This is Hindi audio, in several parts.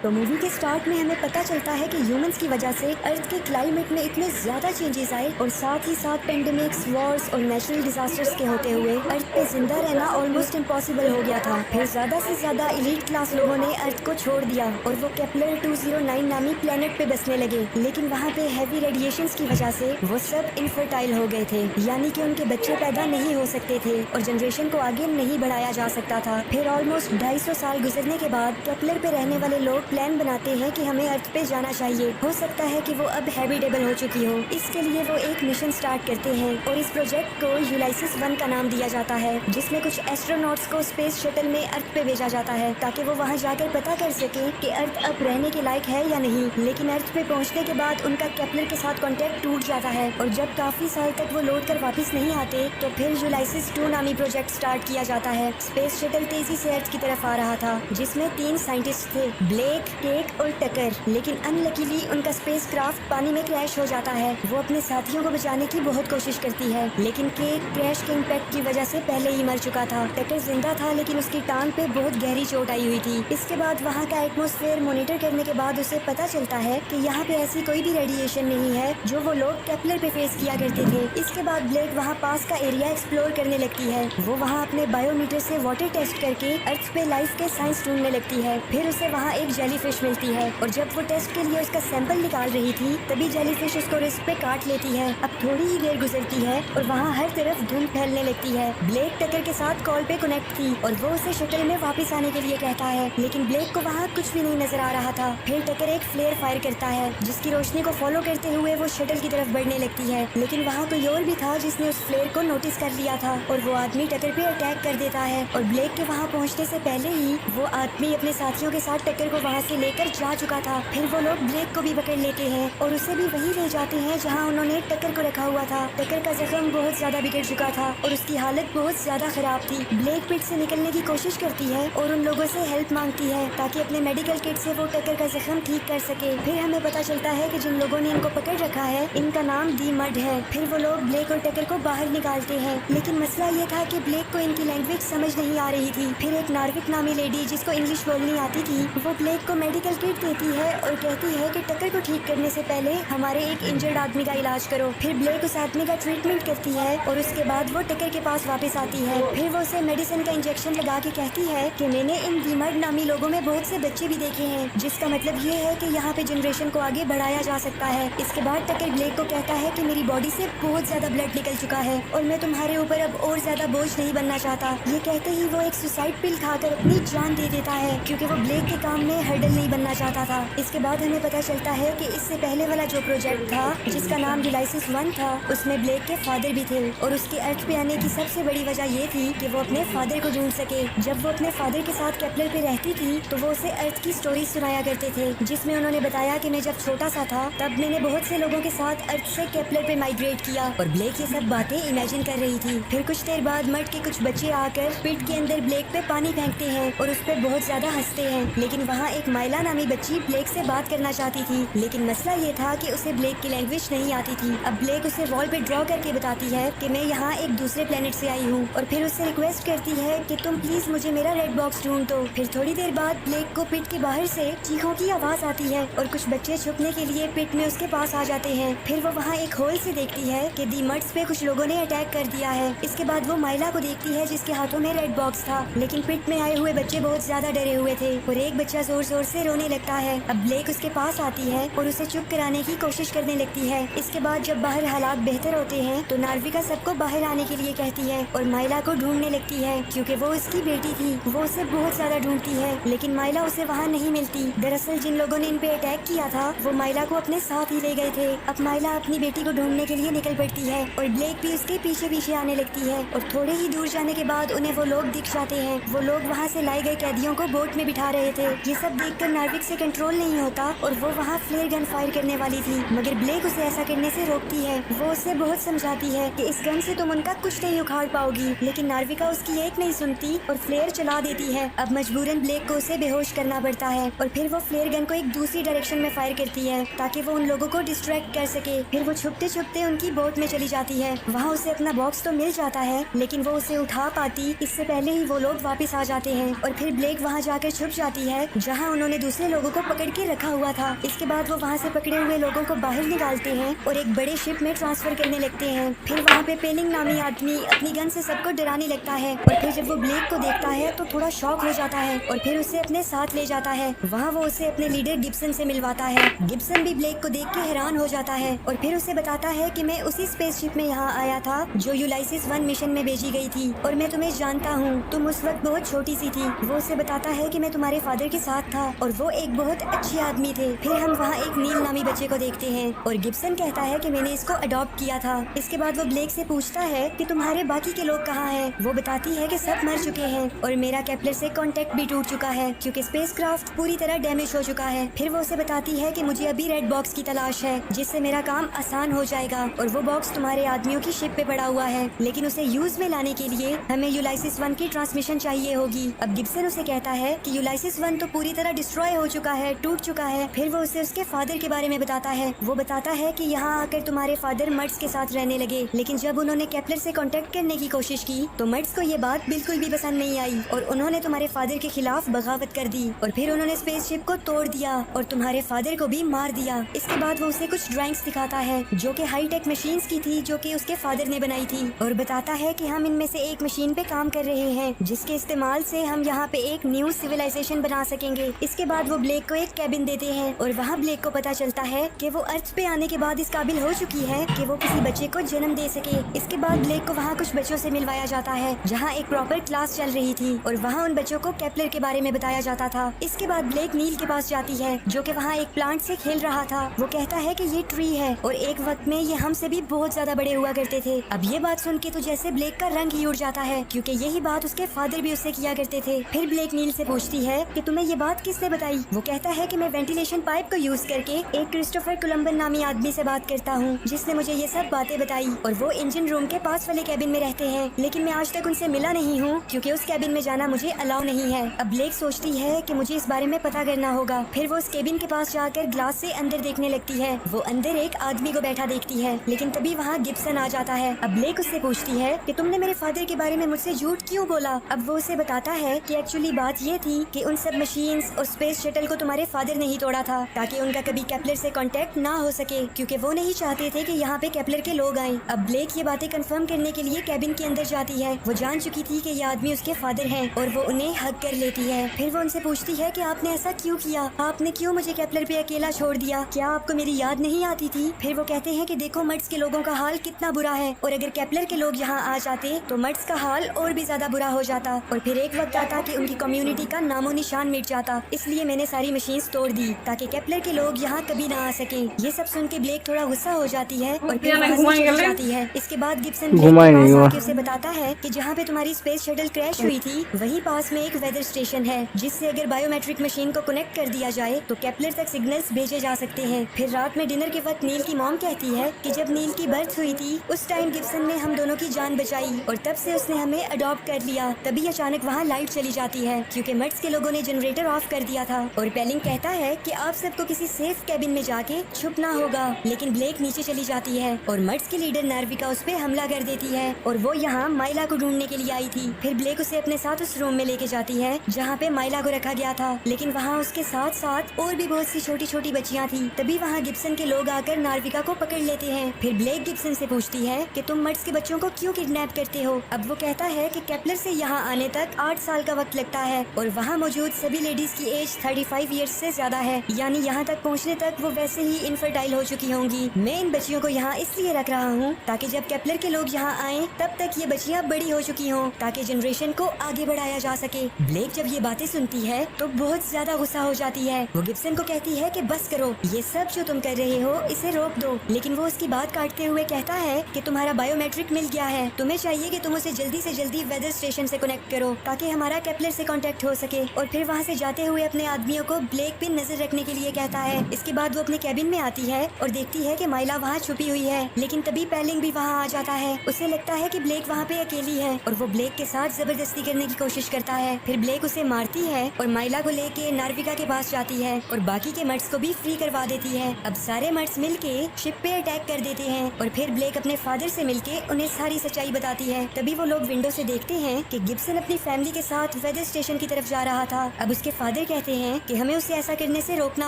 तो मूवी के स्टार्ट में हमें पता चलता है कि ह्यूमंस की वजह से अर्थ के क्लाइमेट में इतने ज्यादा चेंजेस आए और साथ ही साथ पेंडेमिक्स, वॉर्स और नेचुरल डिजास्टर्स के होते हुए अर्थ पे जिंदा रहना ऑलमोस्ट इम्पॉसिबल हो गया था। फिर ज्यादा से ज्यादा एलीट क्लास लोगों ने अर्थ को छोड़ दिया और वो केपलर 209 नामी प्लेनेट पे बसने लगे, लेकिन वहाँ पे हैवी रेडिएशंस की वजह से वो सब इनफर्टाइल हो गए थे, यानी कि उनके बच्चे पैदा नहीं हो सकते थे और जनरेशन को आगे नहीं बढ़ाया जा सकता था। फिर ऑलमोस्ट 250 साल गुजरने के बाद केपलर पे रहने वाले लोग प्लान बनाते हैं कि हमें अर्थ पे जाना चाहिए। हो सकता है कि वो अब हैबिटेबल हो चुकी हो। इसके लिए वो एक मिशन स्टार्ट करते हैं और इस प्रोजेक्ट को यूलाइसिस 1 का नाम दिया जाता है, जिसमें कुछ एस्ट्रोनॉट्स को स्पेस शटल में अर्थ पे भेजा जाता है ताकि वो वहाँ जाकर पता कर सके कि अर्थ अब रहने के लायक है या नहीं। लेकिन अर्थ पे पहुँचने के बाद उनका केपलर के साथ कॉन्टेक्ट टूट जाता है और जब काफी साल तक वो लौट कर वापिस नहीं आते तो फिर यूलाइसिस 2 नामी प्रोजेक्ट स्टार्ट किया जाता है। स्पेस शटल तेजी से अर्थ की तरफ आ रहा था, जिसमें 3 साइंटिस्ट थे, ब्लेक, केक और टकर। लेकिन अनलकीली उनका स्पेसक्राफ्ट पानी में क्रैश हो जाता है। वो अपने साथियों को बचाने की बहुत कोशिश करती है, लेकिन केक क्रैश के इम्पैक्ट की वजह से पहले ही मर चुका था। टकर जिंदा था, लेकिन उसकी टांग पे बहुत गहरी चोट आई हुई थी। इसके बाद वहाँ का एटमॉस्फेयर मॉनिटर करने के बाद उसे पता चलता है कि यहाँ पे ऐसी कोई भी रेडिएशन नहीं है जो वो लोग केपलर पे फेस किया करते थे। इसके बाद ब्लेक वहाँ पास का एरिया एक्सप्लोर करने लगती है। वो वहाँ अपने बायोमीटर से वाटर टेस्ट करके अर्थ पे लाइफ के साइंस ढूंढने लगती है। फिर उसे वहाँ एक जेलीफिश मिलती है और जब वो टेस्ट के लिए उसका सैंपल निकाल रही थी तभी जेलीफिश उसको रिस्ट पे काट लेती है। अब थोड़ी ही देर गुजरती है और वहाँ हर तरफ धुंध फैलने लगती है। ब्लेक टकर के साथ कॉल पे कनेक्ट थी और वो उसे शटल में वापस आने के लिए कहता है, लेकिन ब्लेक को वहाँ कुछ भी नहीं नजर आ रहा था। फिर टकर एक फ्लेयर फायर करता है, जिसकी रोशनी को फॉलो करते हुए वो शटल की तरफ बढ़ने लगती है। लेकिन वहाँ कोई और भी था जिसने उस फ्लेयर को नोटिस कर लिया था और वो आदमी टकर पे अटैक कर देता है और ब्लेक के वहाँ पहुँचने से पहले ही वो आदमी अपने साथियों के साथ टकर को वहाँ से लेकर जा चुका था। फिर वो लोग ब्लेक को भी पकड़ लेते हैं और उसे भी वहीं ले जाते हैं जहाँ उन्होंने टकर को रखा हुआ था। टकर का जख्म बहुत ज्यादा बिगड़ चुका था और उसकी हालत बहुत ज्यादा खराब थी। ब्लेक पिट से निकलने की कोशिश करती है और उन लोगों से हेल्प मांगती है ताकि अपने मेडिकल किट से वो टकर का जख्म ठीक कर सके। फिर हमें पता चलता है कि जिन लोगों ने इनको पकड़ रखा है इनका नाम दी मड है। फिर वो लोग ब्लेक और टकर को बाहर निकालते हैं, लेकिन मसला ये था कि ब्लेक को इनकी लैंग्वेज समझ नहीं आ रही थी। फिर एक नार्विक नामी लेडी जिसको इंग्लिश बोलनी आती थी, वो ब्लेक को मेडिकल किट देती है और कहती है कि टक्कर को ठीक करने से पहले हमारे एक इंजर्ड आदमी का इलाज करो। फिर ब्लेक उस आदमी का ट्रीटमेंट करती है और उसके बाद वो टक्कर के पास वापस आती है। फिर वो उसे मेडिसिन का इंजेक्शन लगा के कहती है कि मैंने इन बीमार नामी लोगों में बहुत से बच्चे भी देखे हैं, जिसका मतलब ये है कि यहाँ पे जनरेशन को आगे बढ़ाया जा सकता है। इसके बाद टक्कर ब्लेक को कहता है कि मेरी बॉडी से बहुत ज्यादा ब्लड निकल चुका है और मैं तुम्हारे ऊपर अब और ज्यादा बोझ नहीं बनना चाहता। ये कहते ही वो एक सुसाइड पिल खाकर अपनी जान दे देता है, क्योंकि वो ब्लेक के काम में हर्डल नहीं बनना चाहता था। इसके बाद हमें पता चलता है कि इससे पहले वाला जो प्रोजेक्ट था जिसका नाम यूलाइसिस 1 था, उसमें ब्लेक के फादर भी थे और उसके अर्थ पे आने की सबसे बड़ी वजह ये थी कि वो अपने फादर को ढूंढ सके। जब वो अपने फादर के साथ केपलर पे रहती थी तो वो उसे अर्थ की स्टोरी सुनाया करते थे, जिसमें उन्होंने बताया कि मैं जब छोटा सा था तब मैंने बहुत से लोगों के साथ अर्थ से केपलर पे माइग्रेट किया और ब्लेक ये सब बातें इमेजिन कर रही थी। फिर कुछ देर बाद मर्ड के कुछ बच्चे आकर पिट के अंदर ब्लेक पे पानी फेंकते हैं और उस पर बहुत ज्यादा हंसते हैं। लेकिन वहाँ एक माइला नामी बच्ची ब्लेक से बात करना चाहती थी, लेकिन मसला ये था कि उसे ब्लेक की लैंग्वेज नहीं आती थी। अब ब्लेक उसे वॉल पे ड्रॉ करके बताती है कि मैं यहाँ एक दूसरे प्लेनेट से आई हूँ और फिर उससे रिक्वेस्ट करती है कि तुम प्लीज मुझे मेरा रेड बॉक्स ढूंढ दो। फिर थोड़ी देर बाद ब्लेक को पिट के बाहर से चीखों की आवाज आती है और कुछ बच्चे छुपने के लिए पिट में उसके पास आ जाते हैं। फिर वो वहाँ एक होल से देखती है कि दी मर्ड्स पे कुछ लोगों ने अटैक कर दिया है। इसके बाद वो माइला को देखती है जिसके हाथों में रेड बॉक्स था, लेकिन पिट में आए हुए बच्चे बहुत ज्यादा डरे हुए थे और एक बच्चा जोर जोर से रोने लगता है। अब ब्लेक उसके पास आती है और उसे चुप कराने की कोशिश करने लगती है। इसके बाद जब बाहर हालात बेहतर होते हैं तो नार्विका सबको बाहर आने के लिए कहती है और माइला को ढूंढने लगती है, क्योंकि वो उसकी बेटी थी। वो उसे बहुत ज्यादा ढूंढती है, लेकिन माइला उसे वहाँ नहीं मिलती। दरअसल जिन लोगों ने इन पे अटैक किया था वो माइला को अपने साथ ही ले गए थे। अब माइला अपनी बेटी को ढूंढने के लिए निकल पड़ती है और ब्लेक भी उसके पीछे पीछे आने लगती है और थोड़े ही दूर जाने के बाद उन्हें वो लोग दिख जाते हैं। वो लोग वहाँ से लाए गए कैदियों को बोट में बिठा रहे थे। ये सब देखकर नार्विक से कंट्रोल नहीं होता और वो वहाँ फ्लेयर गन फायर करने वाली थी, मगर ब्लेक उसे ऐसा करने से रोकती है। वो उसे बहुत समझाती है कि इस गन से तुम उनका कुछ नहीं उखाड़ पाओगी, लेकिन नार्विका उसकी एक नहीं सुनती और फ्लेयर चला देती है। अब मजबूरन ब्लेक को उसे बेहोश करना पड़ता है और फिर वो फ्लेयर गन को एक दूसरी डायरेक्शन में फायर करती है ताकि वो उन लोगों को डिस्ट्रैक्ट कर सके। फिर वो छुपते छुपते उनकी बोट में चली जाती है। वहाँ उसे अपना बॉक्स तो मिल जाता है, लेकिन वो उसे उठा पाती इससे पहले ही वो लोग वापस आ जाते हैं और फिर ब्लेक वहाँ जाकर छुप जाती है जहाँ जहाँ उन्होंने दूसरे लोगों को पकड़ के रखा हुआ था। इसके बाद वो वहाँ से पकड़े हुए लोगों को बाहर निकालते हैं और एक बड़े शिप में ट्रांसफर करने लगते हैं। फिर वहाँ पे पेलिंग नामी आदमी अपनी गन से सबको डराने लगता है और फिर जब वो ब्लेक को देखता है तो थोड़ा शॉक हो जाता है और फिर उसे अपने साथ ले जाता है। वहाँ वो उसे अपने लीडर गिब्सन से मिलवाता है। गिब्सन भी ब्लेक को देख के हैरान हो जाता है और फिर उसे बताता है कि मैं उसी स्पेसशिप में यहाँ आया था जो यूलाइसिस 1 मिशन में भेजी गई थी और मैं तुम्हें जानता हूँ, तुम उस वक्त बहुत छोटी सी थी। वो उसे बताता है कि मैं तुम्हारे फादर के साथ था और वो एक बहुत अच्छे आदमी थे। फिर हम वहाँ एक नील नामी बच्चे को देखते हैं और गिब्सन कहता है कि मैंने इसको अडॉप्ट किया था। इसके बाद वो ब्लेक से पूछता है कि तुम्हारे बाकी के लोग कहाँ हैं। वो बताती है कि सब मर चुके हैं और मेरा केपलर से कांटेक्ट भी टूट चुका है क्योंकि स्पेसक्राफ्ट पूरी तरह डैमेज हो चुका है। फिर वो उसे बताती है कि मुझे अभी रेड बॉक्स की तलाश है जिससे मेरा काम आसान हो जाएगा और वो बॉक्स तुम्हारे आदमियों की शिप पे पड़ा हुआ है, लेकिन उसे यूज में लाने के लिए हमें यूलाइसिस 1 की ट्रांसमिशन चाहिए होगी। अब गिब्सन उसे कहता है कि यूलाइसिस 1 तो पूरी तरह डिस्ट्रॉय हो चुका है, टूट चुका है। फिर वो उसे उसके फादर के बारे में बताता है। वो बताता है कि यहाँ आकर तुम्हारे फादर मर्ड्स के साथ रहने लगे, लेकिन जब उन्होंने केपलर से कांटेक्ट करने की कोशिश की तो मर्ड्स को ये बात बिल्कुल भी पसंद नहीं आई और उन्होंने तुम्हारे फादर के खिलाफ बगावत कर दी और फिर उन्होंने स्पेसशिप को तोड़ दिया और तुम्हारे फादर को भी मार दिया। इसके बाद वो उसे कुछ ड्राइंग्स दिखाता है जो कि हाई टेक मशीन्स की थी जो कि उसके फादर ने बनाई थी और बताता है कि हम इनमें से एक मशीन पे काम कर रहे हैं जिसके इस्तेमाल से हम यहाँ पे एक न्यू सिविलाइजेशन बना सकेंगे। इसके बाद वो ब्लेक को एक कैबिन देते हैं और वहाँ ब्लेक को पता चलता है कि वो अर्थ पे आने के बाद इस काबिल हो चुकी है कि वो किसी बच्चे को जन्म दे सके। इसके बाद ब्लेक को वहाँ कुछ बच्चों से मिलवाया जाता है जहाँ एक प्रॉपर क्लास चल रही थी और वहाँ उन बच्चों को केपलर के बारे में बताया जाता था। इसके बाद ब्लेक नील के पास जाती है जो कि वहाँ एक प्लांट से खेल रहा था। वो कहता है कि ये ट्री है और एक वक्त में ये हमसे भी बहुत ज्यादा बड़े हुआ करते थे। अब ये बात सुन के तो जैसे ब्लेक का रंग ही उड़ जाता है क्योंकि यही बात उसके फादर भी उससे किया करते थे। फिर ब्लेक नील से पूछती है कि तुम्हें ये बात किसने बताई। वो कहता है कि मैं वेंटिलेशन पाइप को यूज करके एक क्रिस्टोफर कोलंबन नामी आदमी से बात करता हूँ जिसने मुझे ये सब बातें बताई और वो इंजन रूम के पास वाले कैबिन में रहते हैं, लेकिन मैं आज तक उनसे मिला नहीं हूँ क्योंकि उस कैबिन में जाना मुझे अलाउ नहीं है। अब ब्लेक सोचती है कि मुझे इस बारे में पता करना होगा। फिर वो उस केबिन के पास जाकर ग्लास से अंदर देखने लगती है। वो अंदर एक आदमी को बैठा देखती है, लेकिन तभी वहाँ गिब्सन आ जाता है। अब ब्लेक उससे पूछती है कि तुमने मेरे फादर के बारे में मुझसे झूठ क्यों बोला। अब वो उसे बताता है कि एक्चुअली बात ये थी कि उन सब मशीन्स और स्पेस शटल को तुम्हारे फादर ने ही तोड़ा था ताकि उनका कभी केपलर से कांटेक्ट ना हो सके क्योंकि वो नहीं चाहते थे कि यहाँ पे केपलर के लोग आए। अब ब्लेक ये बातें कंफर्म करने के लिए कैबिन के अंदर जाती है। वो जान चुकी थी कि ये आदमी उसके फादर हैं और वो उन्हें हग कर लेती है। फिर वो उनसे पूछती है कि आपने ऐसा क्यों किया, आपने क्यों मुझे केपलर पे अकेला छोड़ दिया, क्या आपको मेरी याद नहीं आती थी। फिर वो कहते हैं कि देखो मर्ड्स के लोगों का हाल कितना बुरा है और अगर केपलर के लोग यहाँ आ जाते तो मर्ड्स का हाल और भी ज्यादा बुरा हो जाता और फिर एक वक्त आता कि उनकी कम्युनिटी का नामो निशान मिट जाता। इसलिए मैंने सारी मशीन्स तोड़ दी ताकि केपलर के लोग यहाँ कभी ना आ सके। ये सब सुन के ब्लेक थोड़ा गुस्सा हो जाती है और फिर वहाँ से चली जाती है। इसके बाद गिब्सन ब्लेक के पास आके उसे बताता है कि जहाँ पे तुम्हारी स्पेस शटल क्रैश हुई थी वही पास में एक वेदर स्टेशन है जिससे अगर बायोमेट्रिक मशीन को कनेक्ट कर दिया जाए तो केपलर तक सिग्नल्स भेजे जा सकते हैं। फिर रात में डिनर के वक्त नील की मॉम कहती है कि जब नील की बर्थ हुई थी उस टाइम गिब्सन ने हम दोनों की जान बचाई और तब से उसने हमें अडॉप्ट कर लिया। तभी अचानक वहाँ लाइट चली जाती है क्योंकि मर्ड्स के लोगों ने जनरेटर ऑफ कर दिया था और पेलिंग कहता है कि आप सबको किसी सेफ कैबिन में जाके छुपना होगा, लेकिन ब्लेक नीचे चली जाती है और मर्ड्स की लीडर नार्विका उस पे हमला कर देती है और वो यहाँ माइला को ढूंढने के लिए आई थी। फिर ब्लेक उसे अपने साथ उस रूम में लेके जाती है जहाँ पे माइला को रखा गया था, लेकिन वहाँ उसके साथ साथ और भी बहुत सी छोटी छोटी बच्चियाँ थी। तभी वहाँ गिब्सन के लोग आकर नार्विका को पकड़ लेते हैं। फिर ब्लेक गिब्सन से पूछती है कि तुम मर्ड्स के बच्चों को क्यों किडनैप करते हो। अब वो कहता है कि केपलर से यहाँ आने तक 8 साल का वक्त लगता है और वहाँ मौजूद सभी लेडीज की एज 35 ईयर्स से ज्यादा है, यानी यहाँ तक पहुँचने तक वो वैसे ही इनफर्टाइल हो चुकी होंगी। मैं इन बच्चियों को यहाँ इसलिए रख रहा हूँ ताकि जब केपलर के लोग यहाँ आए तब तक ये बच्चियाँ बड़ी हो चुकी हों ताकि जनरेशन को आगे बढ़ाया जा सके। ब्लेक जब ये बातें सुनती है तो बहुत ज्यादा गुस्सा हो जाती है। वो गिब्सन को कहती है कि बस करो, ये सब जो तुम कर रहे हो इसे रोक दो, लेकिन वो उसकी बात काटते हुए कहता है कि तुम्हारा बायोमेट्रिक मिल गया है, तुम्हें चाहिए कि तुम उसे जल्दी से जल्दी वेदर स्टेशन से कनेक्ट करो ताकि हमारा केपलर से कांटेक्ट हो सके। और फिर वहाँ से जाते हुए अपने आदमियों को ब्लेक पे नजर रखने के लिए कहता है। इसके बाद वो अपने कैबिन में आती है और देखती है कि माइला वहाँ छुपी हुई है, लेकिन तभी पेलिंग भी वहाँ आ जाता है। उसे लगता है कि ब्लेक वहाँ पे अकेली है और वो ब्लेक के साथ जबरदस्ती करने की कोशिश करता है। फिर ब्लेक उसे मारती है और माइला को लेके नार्विका के पास जाती है और बाकी के मर्ड्स को भी फ्री करवा देती है। अब सारे मर्ड्स मिलके शिप पे अटैक कर देते हैं और फिर ब्लेक अपने फादर से मिलके उन्हें सारी सच्चाई बताती है। तभी वो लोग विंडो से देखते हैं कि गिब्सन अपनी फैमिली के साथ वेदर स्टेशन की तरफ जा रहा था। अब उसके फादर फादर कहते हैं कि हमें उसे ऐसा करने से रोकना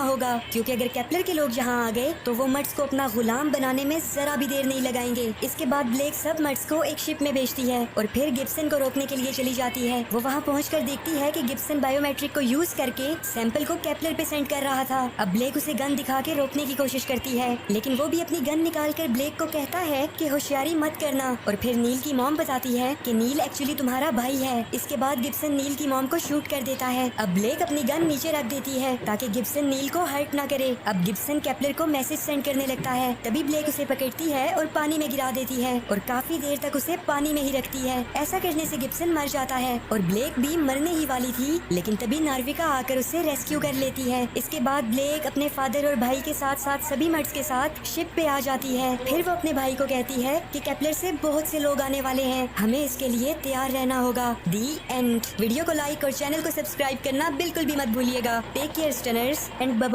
होगा, क्योंकि अगर केपलर के लोग यहाँ आ गए तो वो मर्ड्स को अपना गुलाम बनाने में जरा भी देर नहीं लगाएंगे। इसके बाद ब्लेक सब मर्ड्स को एक शिप में भेजती है और फिर गिब्सन को रोकने के लिए चली जाती है। वो वहाँ पहुँचकर देखती है कि गिब्सन बायोमेट्रिक को यूज करके सैंपल को केपलर पे सेंड कर रहा था। अब ब्लेक उसे गन दिखा के रोकने की कोशिश करती है, लेकिन वो भी अपनी गन निकाल कर ब्लेक को कहता है कि होशियारी मत करना। और फिर नील की मॉम बताती है कि नील एक्चुअली तुम्हारा भाई है। इसके बाद गिब्सन नील की मॉम को शूट कर देता है। अब ब्लेक अपनी गन नीचे रख देती है ताकि गिब्सन नील को हर्ट ना करे। अब गिब्सन केपलर को मैसेज सेंड करने लगता है। तभी ब्लेक उसे पकड़ती है और पानी में गिरा देती है और काफी देर तक उसे पानी में ही रखती है। ऐसा करने से गिब्सन मर जाता है और ब्लेक भी मरने ही वाली थी, लेकिन तभी नार्विका आकर उसे रेस्क्यू कर लेती है। इसके बाद ब्लेक अपने फादर और भाई के साथ साथ सभी मर्ड्स के साथ शिप पे आ जाती है। फिर वो अपने भाई को कहती है कि केपलर से बहुत से लोग आने वाले हैं, हमें इसके लिए तैयार रहना होगा। The end. वीडियो को लाइक और चैनल को सब्सक्राइब करना बिल्कुल भी मत भूलिएगा। Take care stunners and bye.